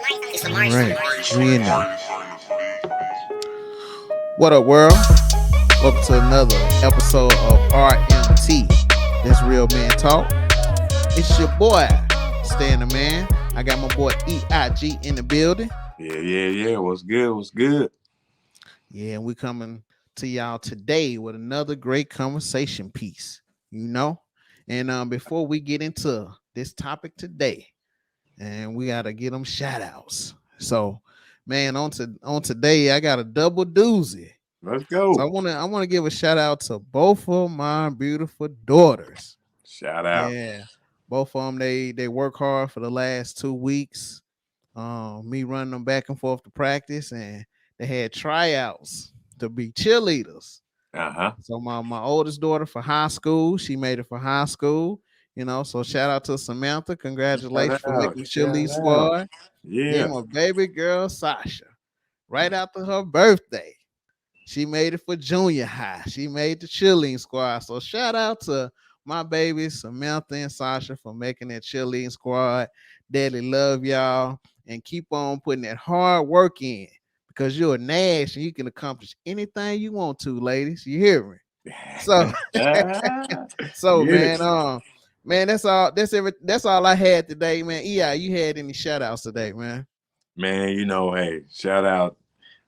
All right, we in there. What up, world? Welcome to another episode of RMT. That's Real Man Talk. It's your boy, Stan the Man. I got my boy EIG in the building. Yeah. What's good? What's good? Yeah, and we coming to y'all today with another great conversation piece. You know, and before we get into this topic today, and we gotta get them shout outs. So, man, on today, I got a double doozy. Let's So go. I wanna give a shout out to both of my beautiful daughters. Shout out. Yeah, both of them they work hard for the last 2 weeks. Me running them back and forth to practice, and they had tryouts to be cheerleaders. Uh-huh. So my oldest daughter for high school, she made it for high school. So shout out to Samantha. Shout Congratulations for out. making the Shout cheerleading out. squad. Yeah. Then my baby girl Sasha, right after her birthday, she made it for junior high. She made the cheerleading squad. So shout out to my babies, Samantha and Sasha, for making that cheerleading squad. Daddy love y'all and keep on putting that hard work in because you're a Nash and you can accomplish anything you want to, ladies. You hear me? So, so Get it. man, man, that's all. That's all I had today, man. Yeah, you had any shout outs today, man? Man, hey, shout out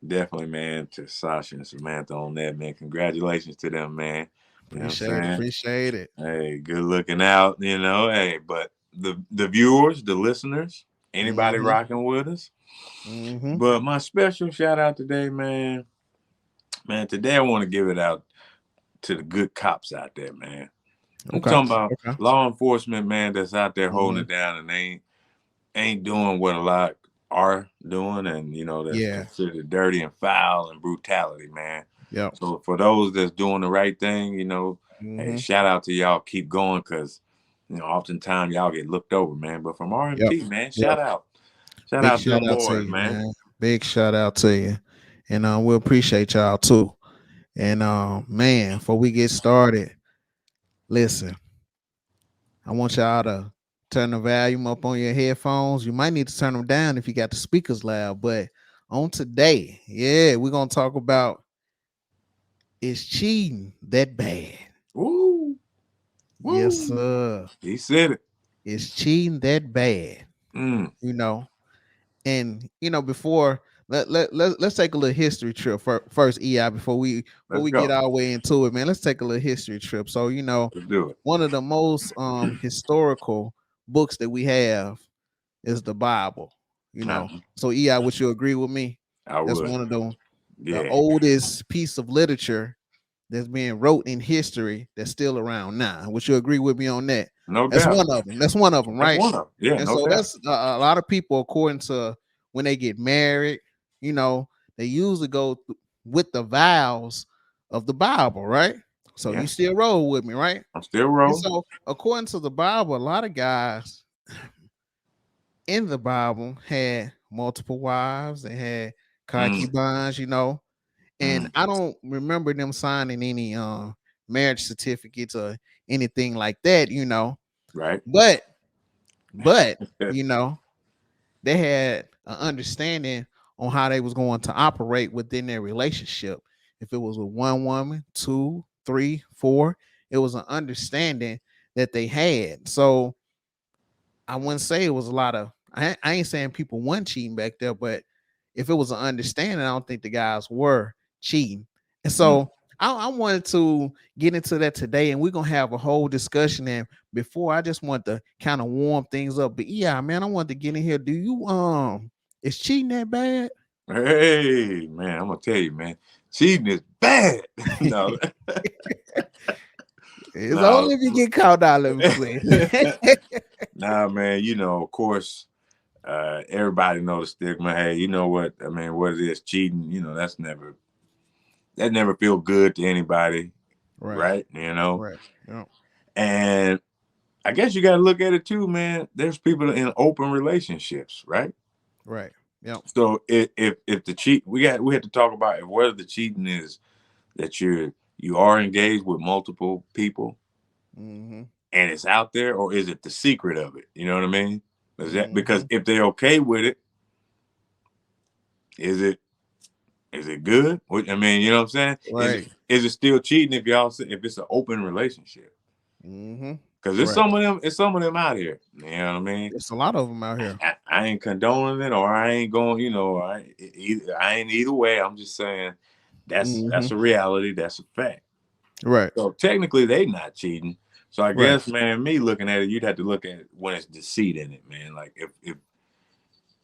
definitely, man, to Sasha and Samantha on that, man. Congratulations to them, man. You know what I'm Appreciate it. saying? Appreciate it. Hey, good looking out, hey, but the viewers, the listeners, anybody Mm-hmm. rocking with us. Mm-hmm. But my special shout out today, man. Man, today I want to give it out to the good cops out there, man. I'm Okay. talking about Okay. law enforcement, man, that's out there holding Mm-hmm. it down and ain't doing what a lot are doing, and that's Yeah. considered dirty and foul and brutality, man. Yep. So for those that's doing the right thing, hey, Mm-hmm. shout out to y'all. Keep going, cause oftentimes y'all get looked over, man. But from Yep. RMT, man, Yep. shout Big out to shout them out to boys, you, man. man. Big shout out to you. And we appreciate y'all too. And man, before we get started, listen, I want y'all to turn the volume up on your headphones. You might need to turn them down if you got the speakers loud. But on today, yeah, we're gonna talk about is cheating that bad? Woo, Yes, woo. sir. He said it. Is cheating that bad? Mm, You know, and before let's take a little history trip first, EI, before let's we get go. our way into it, man. Let's take a little history trip. So Let's do it. one of the most historical books that we have is the Bible. Uh, So EI, would you agree with me? I That's would. one of the Yeah, oldest piece of literature that's being wrote in history that's still around now. Would you agree with me on that? no That's doubt. one of them. That's one of them, That's right? one of them. Yeah, And no so doubt. that's a lot of people, according to when they get married, they usually go with the vows of the Bible, right? So you Yeah, still roll with me, right? I'm still And rolling. so, according to the Bible, a lot of guys in the Bible had multiple wives, they had Mm, concubines, and mm, I don't remember them signing any marriage certificates or anything like that. right. But but you know, they had an understanding on how they was going to operate within their relationship. If it was with one woman, two, three, four, it was an understanding that they had. So I wouldn't say it was a lot of. I ain't saying people weren't cheating back there, but if it was an understanding, I don't think the guys were cheating. And Mm, so I wanted to get into that today, and we're gonna have a whole discussion. And before, I just want to kind of warm things up. But yeah, man, I want to get in here. Do you is cheating that bad? hey, man, I'm gonna tell you, man, cheating is bad. No, It's no, only if you get caught out. Let me play. nah, man. Of course, everybody knows the stigma. Hey, you know what? I mean, what it is, cheating. That never feel good to anybody, Right, right? right, yeah, And I guess you got to look at it too, man. There's people in open relationships, right? right, yeah, So if the cheat, we had to talk about whether the cheating is that you are engaged with multiple people mm-hmm, and it's out there, or is it the secret of it? You know what I mean? Is that because mm-hmm, if they're okay with it, Is it good? I mean, you know what I'm saying? Right. Is it still cheating if it's an open relationship? Mm-hmm. Because there's Right. some of them out here. You know what I mean? It's a lot of them out here. I ain't condoning it, or I ain't going. I ain't either way. I'm just saying Mm-hmm. that's a reality. That's a fact. Right. So technically, they not cheating. So I Right. guess, man, me looking at it, you'd have to look at it when it's deceit in it, man. Like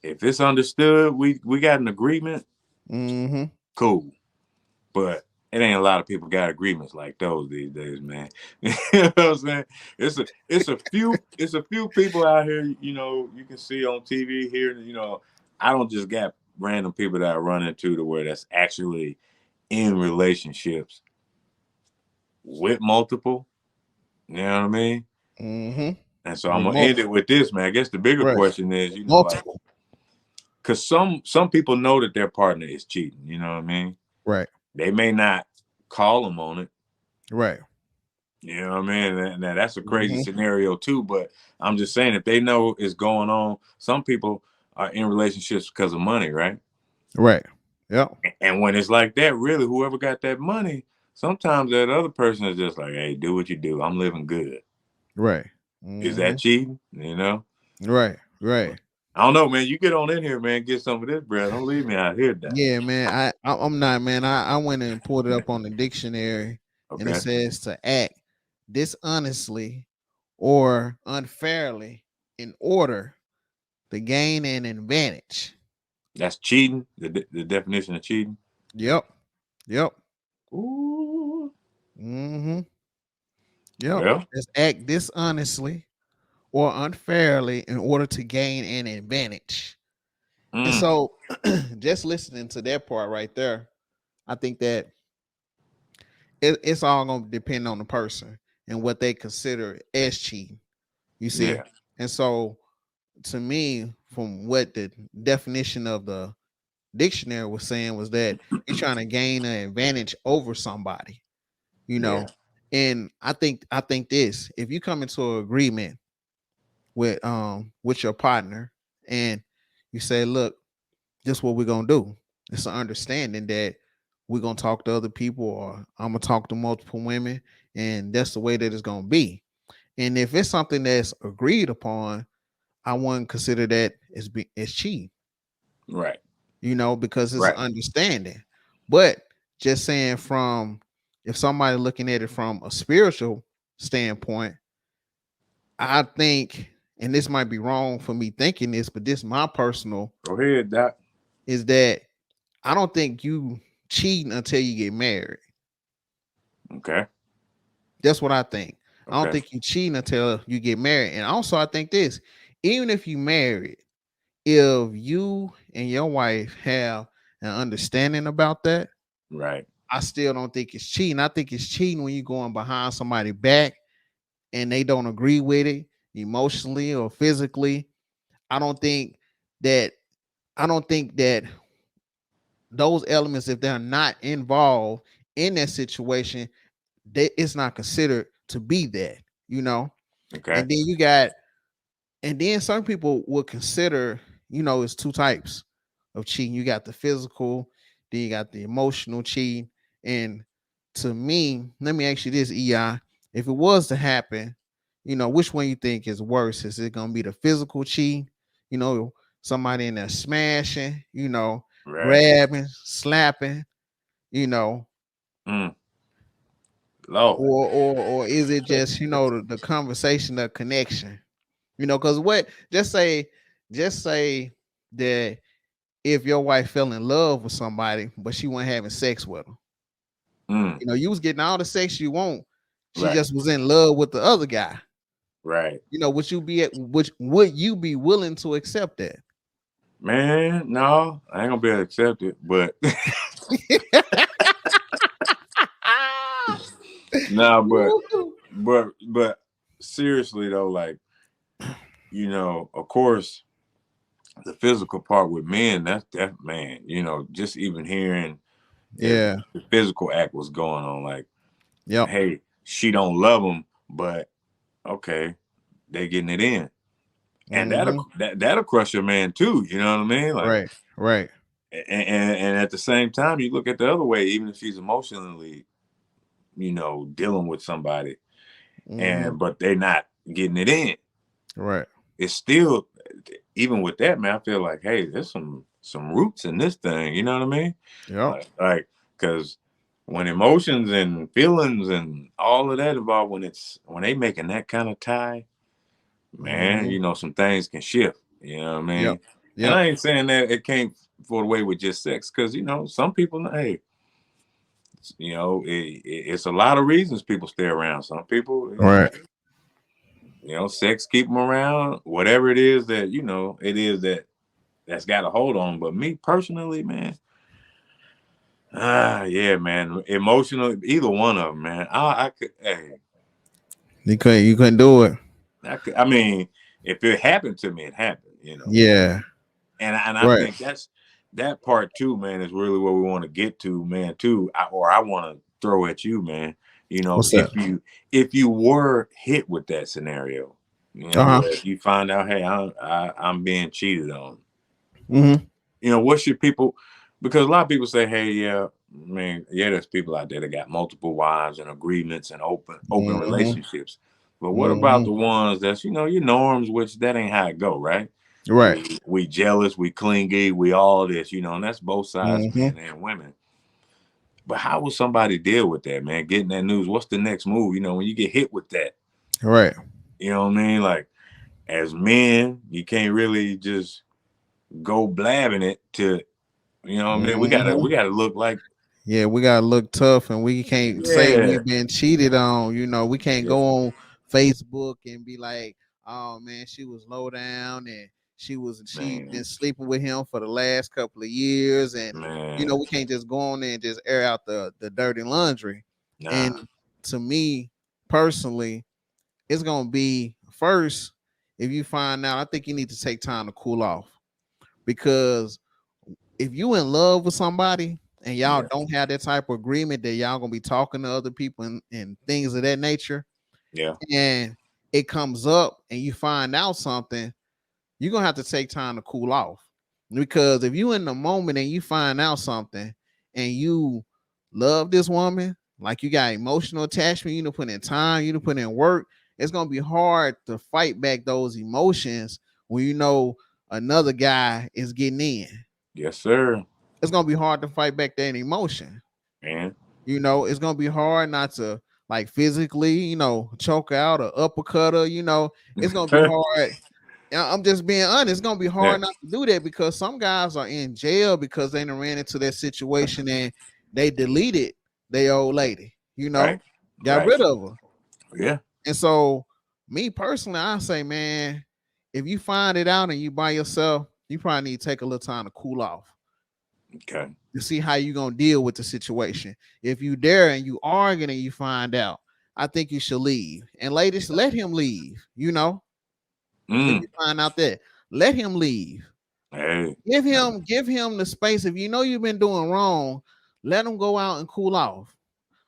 if it's understood, we got an agreement, Mm-hmm. cool. But it ain't a lot of people got agreements like those these days, man. You know what I'm saying? It's a few people out here, you can see on TV here, I don't just got random people that I run into to where that's actually in relationships with multiple, you know what I mean? Mm-hmm. And so I'm With gonna end multiple. it with this, man. I guess the bigger Right. question is, like, Multiple. because some people know that their partner is cheating, you know what I mean? Right. They may not call them on it. Right. You know what I mean? Now that's a crazy Mm-hmm. scenario too, but I'm just saying if they know it's going on, some people are in relationships because of money, right? Right. Yep. And when it's like that, really, whoever got that money, sometimes that other person is just like, "Hey, do what you do. I'm living good." Right. Is Mm-hmm. that cheating? You know? Right. Right. I don't know, man. You get on in here, man. Get some of this, bread. Don't leave me out here, that. Yeah, man. I'm not, man. I went and pulled it up on the dictionary, and it Okay, says to act dishonestly or unfairly in order to gain an advantage. that's cheating. The definition of cheating. Yep. Yep. Ooh, Mm-hmm. Yep. well, Just act dishonestly or unfairly in order to gain an advantage. And mm, so just listening to that part right there, I think that it's all gonna depend on the person and what they consider as cheating. You see? yeah, And so to me, from what the definition of the dictionary was saying was that you're trying to gain an advantage over somebody, you yeah, know. And I think this, if you come into an agreement with your partner and you say, look, this is what we're gonna do. It's an understanding that we're gonna talk to other people or I'm gonna talk to multiple women, and that's the way that it's gonna be. And if it's something that's agreed upon, I wouldn't consider that as cheating, right, because it's an right. understanding. But just saying from if somebody looking at it from a spiritual standpoint, I think, and this might be wrong for me thinking this, but this is my personal Go ahead, Doc. is that I don't think you cheating until you get married. Okay, That's what I think. I don't okay, think you cheating until you get married. And also I think this, even if you married, if you and your wife have an understanding about that, right. I still don't think it's cheating. I think it's cheating when you're going behind somebody back and they don't agree with it emotionally or physically. I don't think that I don't think that those elements, if they're not involved in that situation, it's not considered to be that, you know. Okay, And then you got, and then some people would consider, it's two types of cheating. You got the physical, then you got the emotional cheating. And to me, let me ask you this, EI, if it was to happen, which one you think is worse? Is it gonna be the physical cheating? You know, somebody in there smashing, right. grabbing, slapping, you know, Mm, Lord. or is it just the conversation, the connection, because what just say that if your wife fell in love with somebody but she wasn't having sex with them, Mm, you was getting all the sex you want, she right, just was in love with the other guy, right. would you be willing to accept that? Man, no, I ain't gonna be able to accept it. But no, but seriously though, like, of course, the physical part with men, that's that man, just even hearing if Yeah. the physical act was going on, like, Yep. hey, she don't love him, but okay, they getting it in. And that'll Hmm. that, that'll crush a man too, you know what I mean? Like, Right. Right. and at the same time, you look at the other way. Even if she's emotionally, dealing with somebody, Mm-hmm. but they're not getting it in, Right. it's still, even with that, man, I feel like, hey, there's some roots in this thing. You know what I mean? Yep. Like, because when emotions and feelings and all of that involved, when they making that kind of tie, man, Mm-hmm. some things can shift. You know what I Yep. mean? And Yep. I ain't saying that it can't for the way with just sex, because some people, hey, it's a lot of reasons people stay around. Some people, Right. sex keep them around. Whatever it is that it is that's got a hold on. But me personally, man, yeah, man, emotional. Either one of them, man. I could, hey, You couldn't do it. I mean, if it happened to me, it happened. Yeah. And I Right. think that part too, man, is really what we want to get to, man. Too, I want to throw at you, man. What's that? If you were hit with that scenario, Uh-huh. where you find out, hey, I'm being cheated on. Mm-hmm. What should people? Because a lot of people say, hey, yeah, man, yeah, there's people out there that got multiple wives and agreements and open Mm-hmm. relationships. But what about Mm-hmm. the ones that's your norms, which that ain't how it go, right? Right. We jealous, we clingy, we all this, and that's both sides, Mm-hmm. men and women. But how will somebody deal with that, man? Getting that news, what's the next move? When you get hit with that, Right. you know what I mean? Like, as men, you can't really just go blabbing it to, what I mean? We gotta Mm-hmm. we gotta look like, Yeah, we gotta look tough, and we can't say yeah, we've been cheated on. We can't yeah, go on Facebook and be like, "Oh man, she was low down and she been man, sleeping with him for the last couple of years," and man, we can't just go on there and just air out the dirty laundry. And nah, to me personally, it's gonna be first if you find out. I think you need to take time to cool off because if you in love with somebody and y'all yeah, don't have that type of agreement that y'all gonna be talking to other people and things of that nature, yeah, and it comes up and you find out something, you're gonna have to take time to cool off. Because if you in the moment and you find out something and you love this woman, like you got emotional attachment, you know, put in time, you know, put in work, it's gonna be hard to fight back those emotions when you know another guy is getting in. yes, sir, It's gonna be hard to fight back that emotion. man. It's gonna be hard not to like physically, choke out or uppercut her. It's gonna be hard. I'm just being honest. It's gonna be Yeah, hard not to do that because some guys are in jail because they done ran into that situation and they deleted their old lady. right, Got right, rid of her. yeah, And so, me personally, I say, man, if you find it out and you by yourself, you probably need to take a little time to cool off okay, to see how you gonna deal with the situation. If you dare and you arguing and you find out, I think you should leave. And ladies, let him leave. If mm, you find out that, let him leave. hey, Give him the space. If you know you've been doing wrong, let him go out and cool off.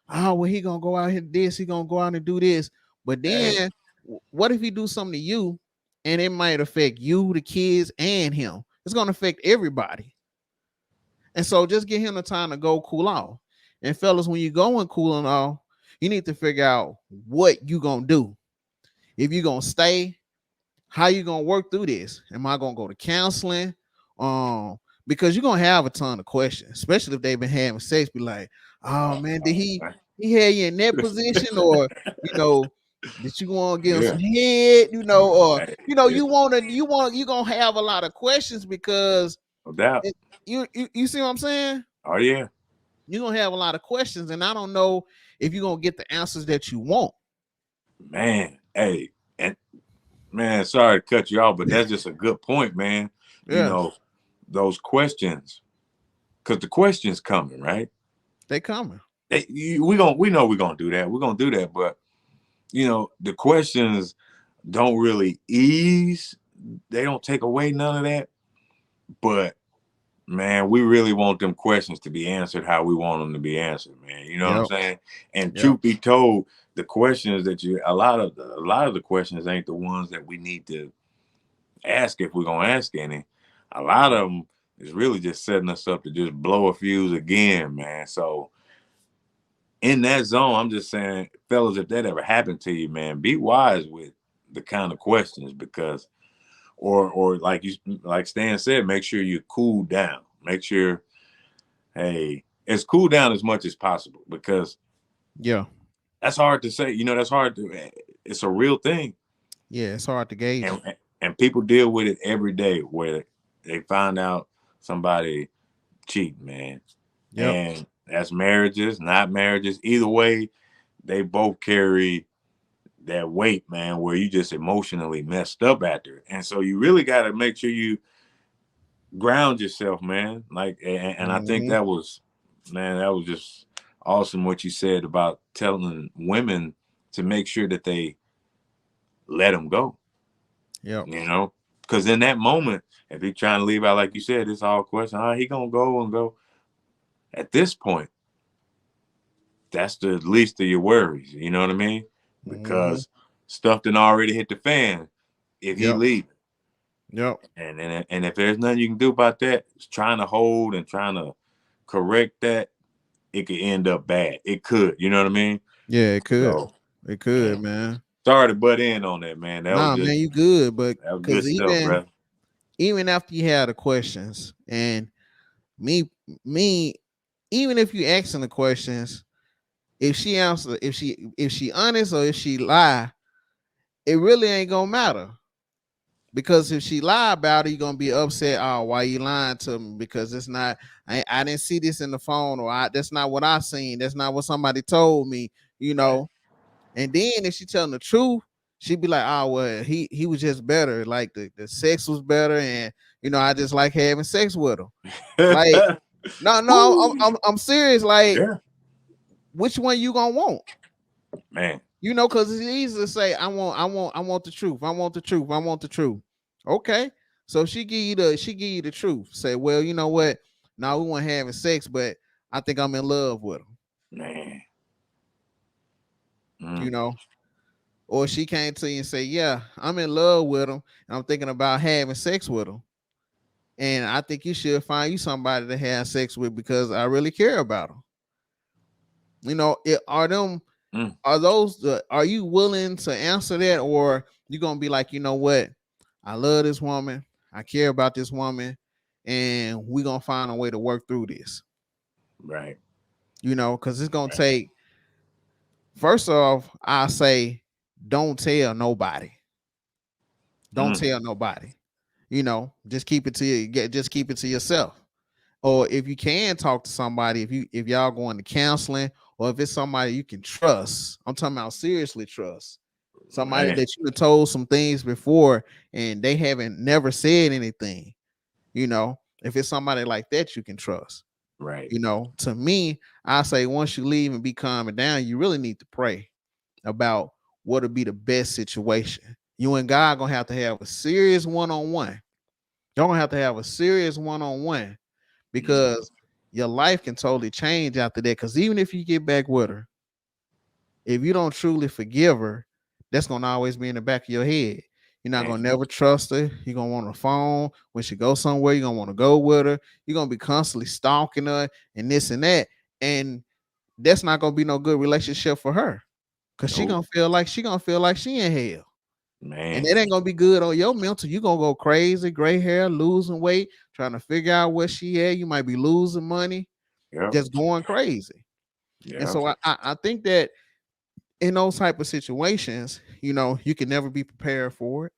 Oh, well, he gonna go out here this, he gonna go out and do this. But hey, then what if he do something to you and it might affect you, the kids, and him? It's gonna affect everybody. And so just give him the time to go cool off. And fellas, when you go and cooling off, you need to figure out what you gonna do. If you gonna stay, how you gonna work through this? Am I gonna go to counseling? Because you're gonna have a ton of questions, especially if they've been having sex. Be like, oh man, did he had you in that position, or you know, did you want to give him yeah, some head, or hey, yeah, you gonna have a lot of questions because no doubt. it, you see what I'm saying? Oh yeah, You're gonna have a lot of questions, and I don't know if you're gonna get the answers that you want. man. Hey, and man, sorry to cut you off, but that's just a good point, man. You Yeah, know, those questions, because the questions coming, right? they coming. We know we're gonna do that. We're gonna do that, but the questions don't really ease. They don't take away none of that. But man, we really want them questions to be answered how we want them to be answered, man. You know what I'm Yep, saying? And yep. truth be told, the questions that a lot of the questions ain't the ones that we need to ask if we're gonna ask any. A lot of them, is really just setting us up to just blow a fuse again, man. So in that zone, I'm just saying, fellas, if that ever happened to you, man, be wise with the kind of questions because, or like Stan said, make sure you cool down. Make sure, hey, it's cool down as much as possible because Yeah. that's hard to say. You know, that's hard to. It's a real thing, Yeah, it's hard to gauge and it. and people deal with it every day where they find out somebody cheating, man, Yep. and that's marriages, not marriages. Either way, they both carry that weight, man, where you just emotionally messed up after it. And so you really got to make sure you ground yourself, man. Like, and I think Hmm. that was, man, that was just awesome what you said about telling women to make sure that they let them go, Yep. you know? Because in that moment, if he's trying to leave out, like you said, it's all question, he going to go and go. At this point, that's the least of your worries. You know what I mean? Hmm. Because stuff done already hit the fan if he Yep. leave. Yep. And if there's nothing you can do about that, it's trying to hold and trying to correct that, it could end up bad. It could, you know what I mean? Yeah, it could. So, It could, man, man. sorry to butt in on that, man. Nah, man, you good, but That was good because stuff, even bro. even after you had the questions, and me me, even if you asking the questions, if she answer, if she honest or if she lie, it really ain't gonna matter. Because if she lie about it, you're gonna be upset. Oh, why you lying to me? Because it's not. I didn't see this in the phone, or that's not what I seen. That's not what somebody told me. You Right. know. And then if she telling the truth, she'd be like, "Oh well, he was just better. Like the sex was better, and I just like having sex with him." Like, no, no, Woo. I'm serious. Like, Yeah, which one you gonna want? man. Because it's easy to say, I want the truth. I want the truth. I want the truth. Okay. So she give you the truth. Say, well, you know what? Now we weren't having sex, but I think I'm in love with him. Man. You Mm, know, or she came to you and say, yeah, I'm in love with him, and I'm thinking about having sex with him, and I think you should find you somebody to have sex with because I really care about him. mm. Are you willing to answer that, or you gonna be like, you know what, I love this woman, I care about this woman, and we gonna find a way to work through this. Right. Because it's gonna Right. take, first off, I say, don't tell nobody. Don't Mm. tell nobody. Just keep it to just keep it to yourself. Or if you can talk to somebody, if y'all going to counseling, or if it's somebody you can trust. I'm talking about seriously trust. Somebody Man. that you have told some things before and they haven't never said anything. If it's somebody like that you can trust. Right. To me, I say once you leave and be calming down, you really need to pray about what'll be the best situation. You and God gonna have a serious one-on-one. Y'all gonna have to have a serious one-on-one, Mm. because your life can totally change after that. Because even if you get back with her, if you don't truly forgive her, that's gonna always be in the back of your head. You're not Man. gonna never trust her. You're gonna want her phone when she goes somewhere. You're gonna want to go with her. You're gonna be constantly stalking her and this and that. And that's not gonna be no good relationship for her. Cause she Nope. gonna feel like she in hell. And Man. it ain't gonna be good on your mental. You're gonna go crazy, gray hair, losing weight, trying to figure out where she at. You might be losing money, Yep. just going crazy. And Yep. so I think that in those type of situations, you can never be prepared for it.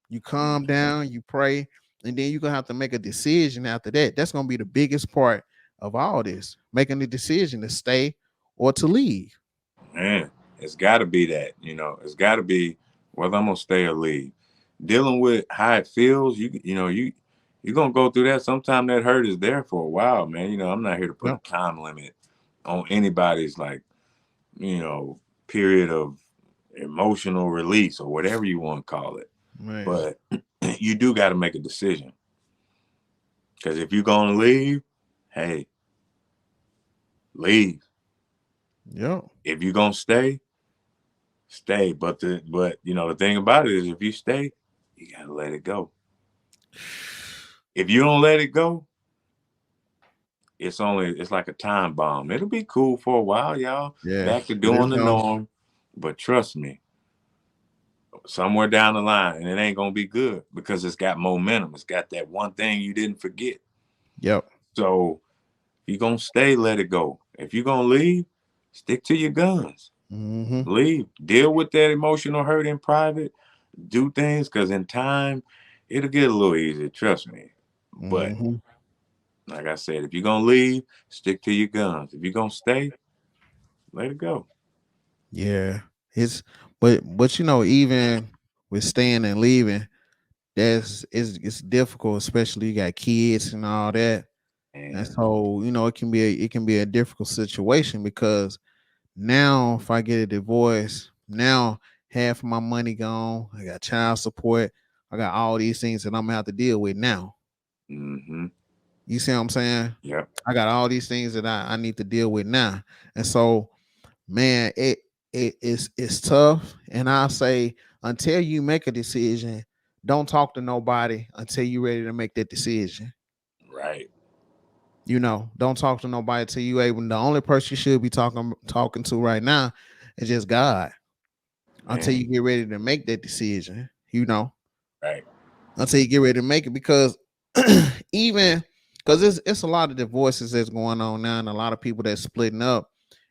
You calm Mm. down, you pray, and then you're gonna have to make a decision after that. That's gonna be the biggest part of all this, making the decision to stay or to leave. Man, it's got to be that. It's got to be whether I'm gonna stay or leave. Dealing with how it feels, you're gonna go through that. Sometimes that hurt is there for a while, man. I'm not here to put Yep. a time limit on anybody's you know period of emotional release or whatever you want to call it. Man. But you do got to make a decision because if you're gonna leave, hey, leave. Yep. If you're gonna stay. But the thing about it is if you stay, you gotta let it go. If you don't let it go, it's like a time bomb. It'll be cool for a while, y'all. Yeah, Back to but it's doing the gonna. norm. But trust me, somewhere down the line, and it ain't gonna be good because it's got momentum. It's got that one thing you didn't forget. Yep. So if you're gonna stay, let it go. If you're gonna leave, stick to your guns. Mm-hmm. Leave. Deal with that emotional hurt in private. Do things because in time, it'll get a little easier. Trust me. But Mm-hmm. like I said, if you're gonna leave, stick to your guns. If you're gonna stay, let it go. Yeah. It's but even with staying and leaving, it's difficult, especially you got kids and all that. And And so, it can be a difficult situation because now if I get a divorce, now half of my money gone. I got child support. I got all these things that I'm gonna have to deal with now. mm-hmm. You see what I'm saying? Yep. I got all these things that I need to deal with now. And so, man, it's tough. And I say until you make a decision, don't talk to nobody until you're ready to make that decision. Right. Don't talk to nobody till you able. The only person you should be talking to right now is just God until Man. you get ready to make that decision. Right. Until you get ready to make it, because even because it's a lot of divorces that's going on now, and a lot of people that's splitting up,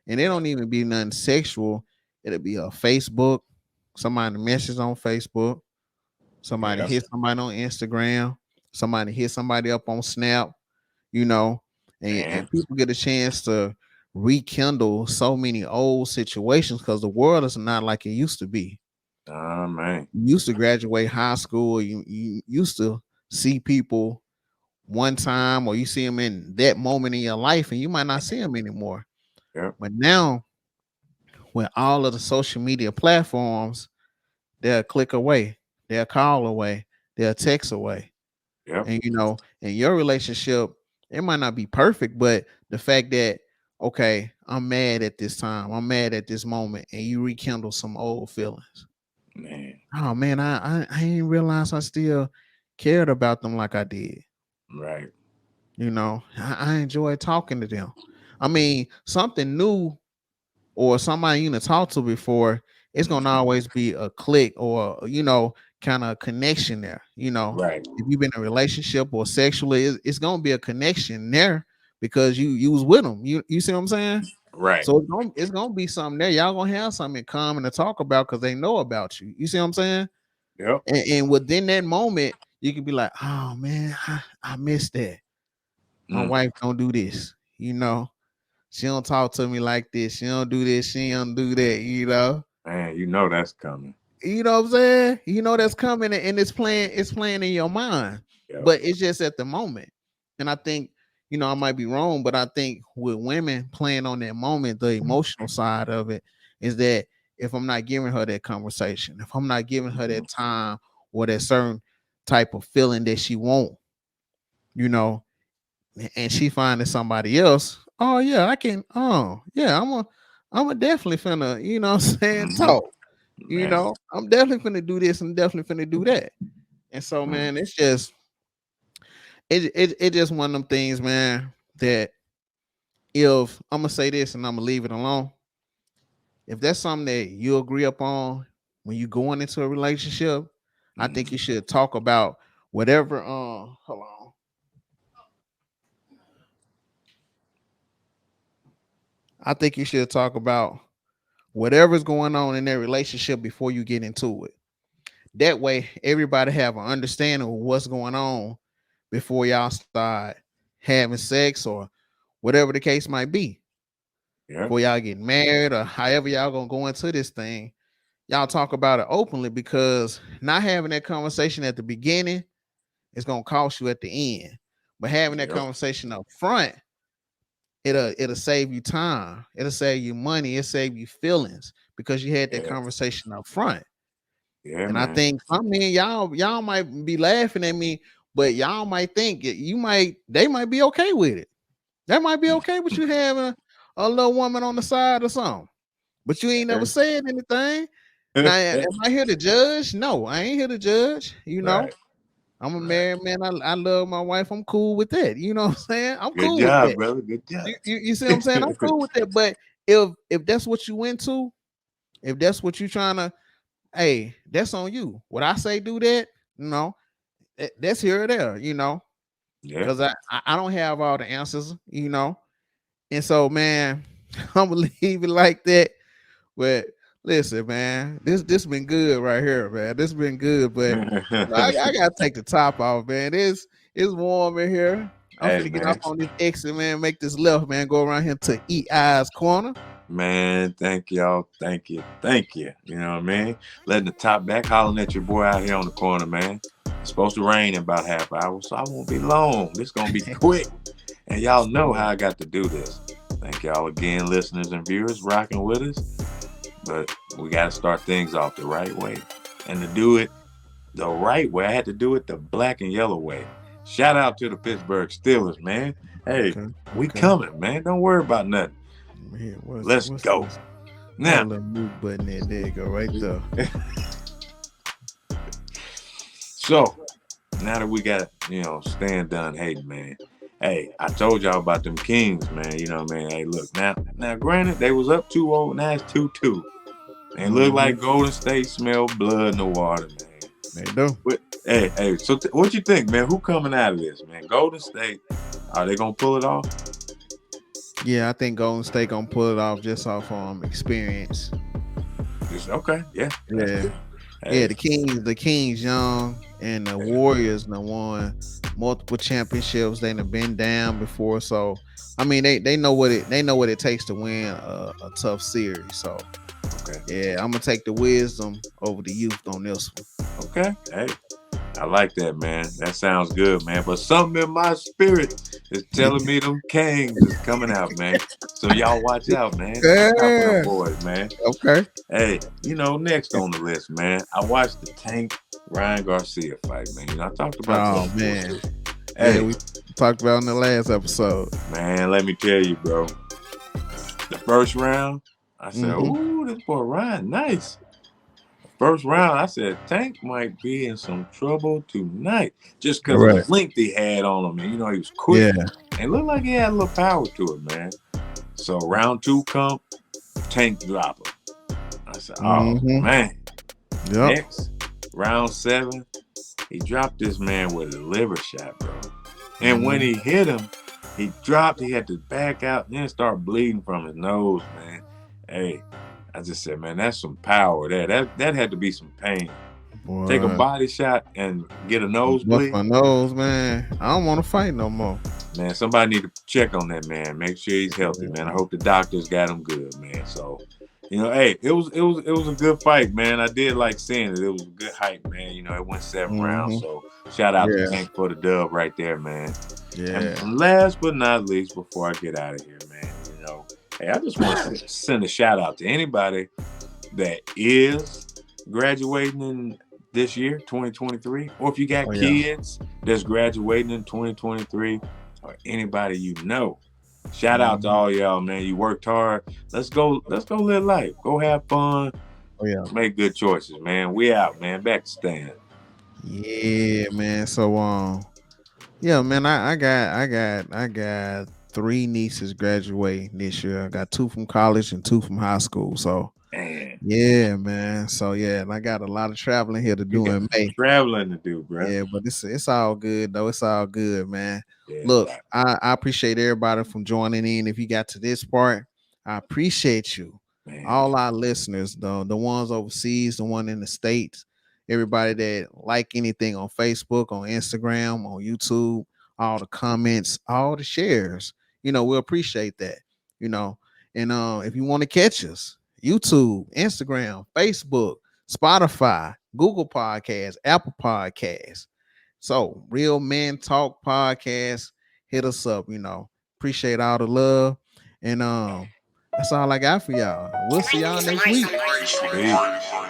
and it don't even be nothing sexual. It'll be a Facebook, somebody message on Facebook, somebody Yep. hit somebody on Instagram, somebody hit somebody up on Snap, you know, Man. and people get a chance to rekindle so many old situations because the world is not like it used to be. Oh man. You used to graduate high school, you used to see people one time, or you see them in that moment in your life, and you might not see them anymore. Yep. But now, with all of the social media platforms, they'll click away, they'll call away, they'll text away. Yep. And in your relationship, it might not be perfect, but the fact that, okay, I'm mad at this time, I'm mad at this moment, and you rekindle some old feelings. Man. Oh man, I didn't realize I still cared about them like I did. Right. I enjoy talking to them. I mean, something new or somebody you talked to before, it's gonna Mhm. always be a click or kind of connection there. Right. If you've been in a relationship or sexually, it's gonna be a connection there because you was with them. You see what I'm saying? Right. So it's gonna be something there. Y'all gonna have something in common to talk about because they know about you. You see what I'm saying? Yep. And within that moment, you can be like, oh man, I missed that. My Mm. wife don't do this. She don't talk to me like this. She don't do this. She don't do that. Man, you know that's coming. You know what I'm saying? That's coming, and it's playing in your mind. Yep. But it's just at the moment. And I think, I might be wrong, but I think with women playing on that moment, the emotional side of it is that if I'm not giving her that conversation, if I'm not giving her Mhm. that time or that certain type of feeling that she want, you know, and she finding somebody else, oh yeah, I can. Oh yeah, I'm a definitely finna, what I'm saying, Mhm. talk. Man. I'm definitely finna do this and definitely finna do that. And so, Mm. man, it's just it just one of them things, man. That if I'm gonna say this and I'm gonna leave it alone, if that's something that you agree upon when you going into a relationship, I think Mhm. you should talk about whatever. Hold on. I think you should talk about whatever's going on in their relationship before you get into it. That way, everybody have an understanding of what's going on before y'all start having sex or whatever the case might be. Yep. Before y'all get married or however y'all gonna go into this thing, y'all talk about it openly because not having that conversation at the beginning is gonna cost you at the end. But having that Yep. conversation up front, it'll save you time, it'll save you money, it'll save you feelings because you had that Yeah. conversation up front. Yeah, And I man. think some men, y'all might be laughing at me, but y'all might think they might be okay with it. That might be okay with you having a little woman on the side or something. But you ain't never said anything. Now, am I here to judge? No, I ain't here to judge. Right. I'm a Right. married man. I love my wife. I'm cool with that. You know what I'm saying? I'm Good cool with job, that. brother. Good job. You see what I'm saying? I'm cool with that. But if that's what you into, if that's what you trying to, hey, that's on you. What I say, do that. You know, that's here or there. You know, Yeah. because I don't have all the answers. You know, and so man, I'm gonna leave it like that. But listen, man, this been good right here, man. This been good, but I gotta take the top off, man. It's warm in here. I'm Hey, finna get off man. on this exit, man. Make this left, man. Go around here to Eat Eyes Corner. Man, thank y'all. Thank you. Thank you. You know what I mean? Letting the top back, hollering at your boy out here on the corner, man. It's supposed to rain in about half hour, so I won't be long. This gonna be quick. And y'all know how I got to do this. Thank y'all again, listeners and viewers, rocking with us. But we gotta start things off the right way. And to do it the right way, I had to do it the black and yellow way. Shout out to the Pittsburgh Steelers, man. Hey, Okay, we okay. coming, man. Don't worry about nothing. Here, Let's what's go. this? Got a Now, little mute button there. There you go, right there. so now that we got, stand done hating, man. Hey, I told y'all about them Kings, man. You know what I mean? Hey, look, now granted, they was up 2-0, now it's 2-2. And it looked Mm-hmm. like Golden State smelled blood in the water, man. There you go. But, hey, so what you think, man? Who coming out of this, man? Golden State, are they gonna pull it off? Yeah, I think Golden State gonna pull it off just off experience. Okay, yeah, that's Yeah. good. Yeah, Hey, the Kings young and the Warriors done won multiple championships. They done been down before, so I mean they know what it takes to win a tough series. So okay, yeah, I'm gonna take the wisdom over the youth on this one. okay, hey. I like that, man. That sounds good, man. But something in my spirit is telling me them Kings is coming out, man. So y'all watch out, man. Watch out for them Yeah. boys, man. Okay. Hey, next on the list, man. I watched the Tank Ryan Garcia fight, man. I talked about Oh that before man. too. Yeah, Hey, we talked about in the last episode. man, let me tell you, bro. The first round, I said, Mm-hmm. "Ooh, this boy Ryan, nice." First round, I said Tank might be in some trouble tonight just because of the Correct. length he had on him. And, he was quick Yeah. and it looked like he had a little power to it, man. So round two come, Tank drop him. I said, oh, Mm-hmm. man. Yep. Next, round seven, he dropped this man with a liver shot, bro. And when Mm-hmm. he hit him, he dropped, he had to back out and then start bleeding from his nose, man. Hey, I just said, man, that's some power there. That had to be some pain. Take a Boy, body shot and get a bust nosebleed. my nose, man. I don't want to fight no more. Man, somebody need to check on that man. Make sure he's healthy, man. I Yeah. hope the doctors got him good, man. So, hey, it was a good fight, man. I did like seeing it. It was a good hype, man. It went 7 rounds. Mm-hmm. So shout out to Yeah. Tank for the dub right there, man. And Yeah. last but not least, before I get out of here, man, hey, I just want to send a shout out to anybody that is graduating in this year, 2023, or if you got Oh yeah. kids that's graduating in 2023, or anybody shout out to Mm-hmm. all y'all, man. You worked hard. Let's go live life. Go have fun. Oh yeah. Make good choices, man. We out, man. Back to Stan. Yeah, man. So yeah, man. I got three nieces graduating this year. I got two from college and two from high school. So Man, yeah, man. So yeah, and I got a lot of traveling here to you do got in May. traveling to do, bro. Yeah, but it's all good though. It's all good, man. Yeah, Look, I appreciate everybody from joining in. If you got to this part, I appreciate you. man. All our listeners, the ones overseas, the one in the States, everybody that like anything on Facebook, on Instagram, on YouTube, all the comments, all the shares. We appreciate that. You know, and if you want to catch us, YouTube, Instagram, Facebook, Spotify, Google Podcasts, Apple Podcasts. So, Real Men Talk Podcast, hit us up. Appreciate all the love. And that's all I got for y'all. We'll see y'all next week. Peace.